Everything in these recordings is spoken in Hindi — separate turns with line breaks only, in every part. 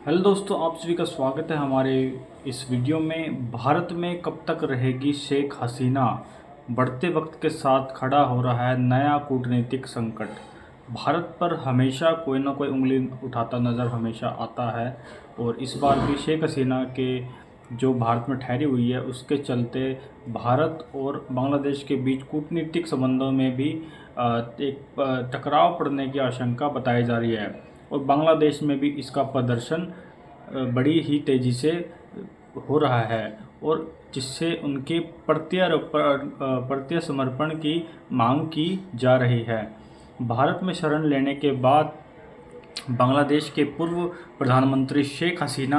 हेलो दोस्तों, आप सभी का स्वागत है हमारे इस वीडियो में। भारत में कब तक रहेगी शेख हसीना? बढ़ते वक्त के साथ खड़ा हो रहा है नया कूटनीतिक संकट। भारत पर हमेशा कोई ना कोई उंगली उठाता नज़र हमेशा आता है और इस बार भी शेख हसीना के जो भारत में ठहरी हुई है उसके चलते भारत और बांग्लादेश के बीच कूटनीतिक संबंधों में भी एक टकराव पड़ने की आशंका बताई जा रही है और बांग्लादेश में भी इसका प्रदर्शन बड़ी ही तेज़ी से हो रहा है और जिससे उनके प्रत्यय समर्पण की मांग की जा रही है। भारत में शरण लेने के बाद बांग्लादेश के पूर्व प्रधानमंत्री शेख हसीना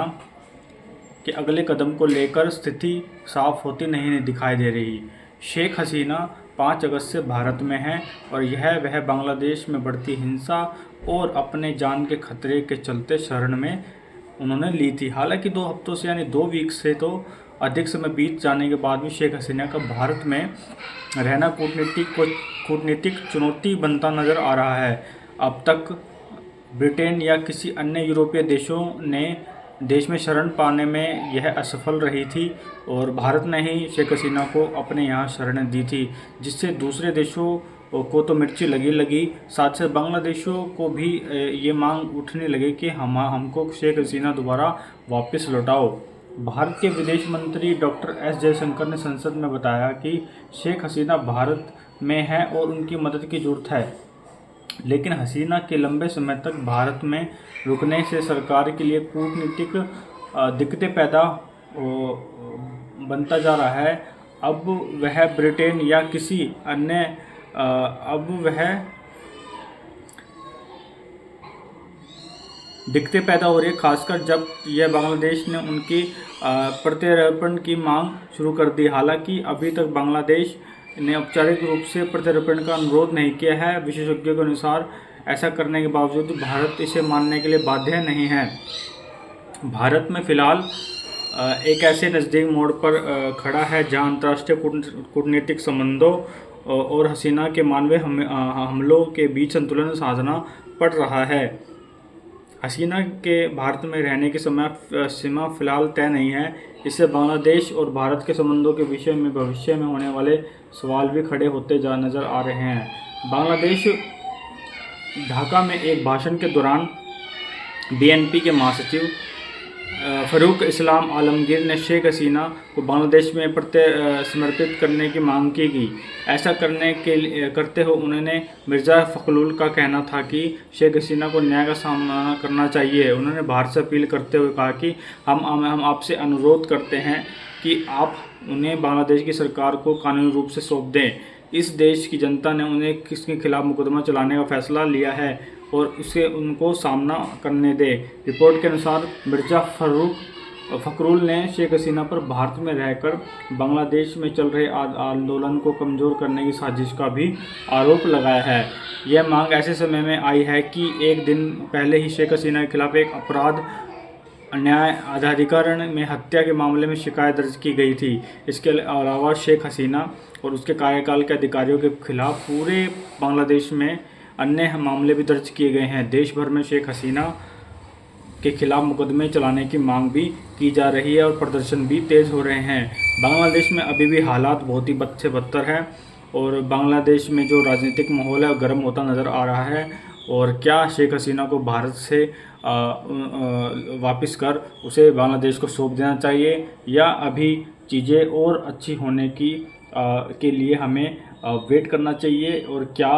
के अगले कदम को लेकर स्थिति साफ होती नहीं दिखाई दे रही। शेख हसीना 5 अगस्त से भारत में हैं और वह बांग्लादेश में बढ़ती हिंसा और अपने जान के खतरे के चलते शरण में उन्होंने ली थी। हालांकि 2 हफ्तों से यानी 2 वीक से तो अधिक समय बीत जाने के बाद भी शेख हसीना का भारत में रहना कूटनीतिक चुनौती बनता नज़र आ रहा है। अब तक ब्रिटेन या किसी अन्य यूरोपीय देशों ने देश में शरण पाने में यह असफल रही थी और भारत ने ही शेख हसीना को अपने यहाँ शरण दी थी, जिससे दूसरे देशों को तो मिर्ची लगी साथ साथ बांग्लादेशों को भी ये मांग उठने लगे कि हमको शेख हसीना दोबारा वापस लौटाओ। भारत के विदेश मंत्री डॉक्टर एस जयशंकर ने संसद में बताया कि शेख हसीना भारत में है और उनकी मदद की ज़रूरत है, लेकिन हसीना के लंबे समय तक भारत में रुकने से सरकार के लिए कूटनीतिक दिक्कतें पैदा बनता जा रहा है। अब वह ब्रिटेन या किसी अन्य अब वह दिक्कतें पैदा हो रही है, खासकर जब यह बांग्लादेश ने उनकी प्रत्यार्पण की मांग शुरू कर दी। हालांकि अभी तक बांग्लादेश ने औपचारिक रूप से प्रत्यार्पण का अनुरोध नहीं किया है। विशेषज्ञों के अनुसार ऐसा करने के बावजूद भारत इसे मानने के लिए बाध्य नहीं है। भारत में फिलहाल एक ऐसे नज़दीक मोड़ पर खड़ा है जहां अंतर्राष्ट्रीय कूटनीतिक संबंधों और हसीना के मानवीय हमलों के बीच संतुलन साधना पड़ रहा है। हसीना के भारत में रहने की सीमा फिलहाल तय नहीं है। इससे बांग्लादेश और भारत के संबंधों के विषय में भविष्य में होने वाले सवाल भी खड़े होते नजर आ रहे हैं। बांग्लादेश ढाका में एक भाषण के दौरान बीएनपी के महासचिव फ़ारूक इस्लाम आलमगीर ने शेख हसीना को बांग्लादेश में समर्पित करने की मांग की। ऐसा करते हुए उन्होंने मिर्ज़ा फ़खरुल का कहना था कि शेख हसीना को न्याय का सामना करना चाहिए। उन्होंने भारत से अपील करते हुए कहा कि हम आपसे अनुरोध करते हैं कि आप उन्हें बांग्लादेश की सरकार को कानूनी रूप से सौंप दें। इस देश की जनता ने उन्हें किसके खिलाफ मुकदमा चलाने का फैसला लिया है और उसे उनको सामना करने दे। रिपोर्ट के अनुसार मिर्ज़ा फ़खरुल ने शेख हसीना पर भारत में रहकर बांग्लादेश में चल रहे आंदोलन को कमज़ोर करने की साजिश का भी आरोप लगाया है। यह मांग ऐसे समय में आई है कि एक दिन पहले ही शेख हसीना के खिलाफ एक अपराध न्याय अधिकरण में हत्या के मामले में शिकायत दर्ज की गई थी। इसके अलावा शेख हसीना और उसके कार्यकाल के अधिकारियों के खिलाफ पूरे बांग्लादेश में अन्य मामले भी दर्ज किए गए हैं। देश भर में शेख हसीना के खिलाफ मुकदमे चलाने की मांग भी की जा रही है और प्रदर्शन भी तेज़ हो रहे हैं। बांग्लादेश में अभी भी हालात बहुत ही बद से बदतर है और बांग्लादेश में जो राजनीतिक माहौल है वो गर्म होता नज़र आ रहा है। और क्या शेख हसीना को भारत से वापस कर उसे बांग्लादेश को सौंप देना चाहिए या अभी चीज़ें और अच्छी होने के लिए हमें वेट करना चाहिए और क्या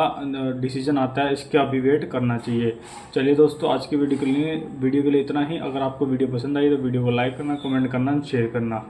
डिसीजन आता है इसका भी वेट करना चाहिए। चलिए दोस्तों, आज की वीडियो के लिए इतना ही। अगर आपको वीडियो पसंद आई तो वीडियो को लाइक करना, कमेंट करना, शेयर करना।